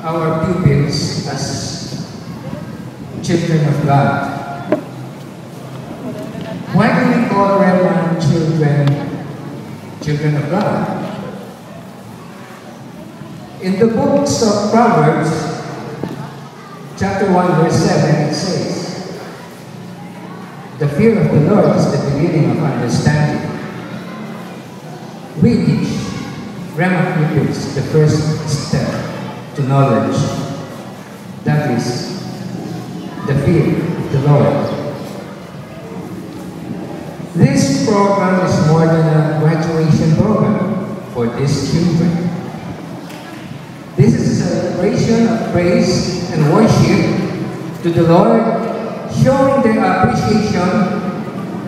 our pupils as children of God. Why do we call Reverend children of God? In the books of Proverbs, chapter 1, verse 7, it says, "The fear of the Lord is the beginning of understanding." We teach Rema pupils the first step to knowledge. That is the fear of the Lord. This program is more than a graduation program for these children. This is a celebration of praise and worship to the Lord, showing their appreciation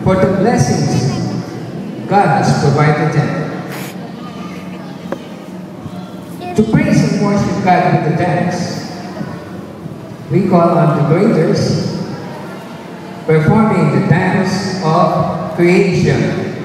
for the blessings God has provided them. To praise and worship God with the dance, we call on the graders performing the dance of creation.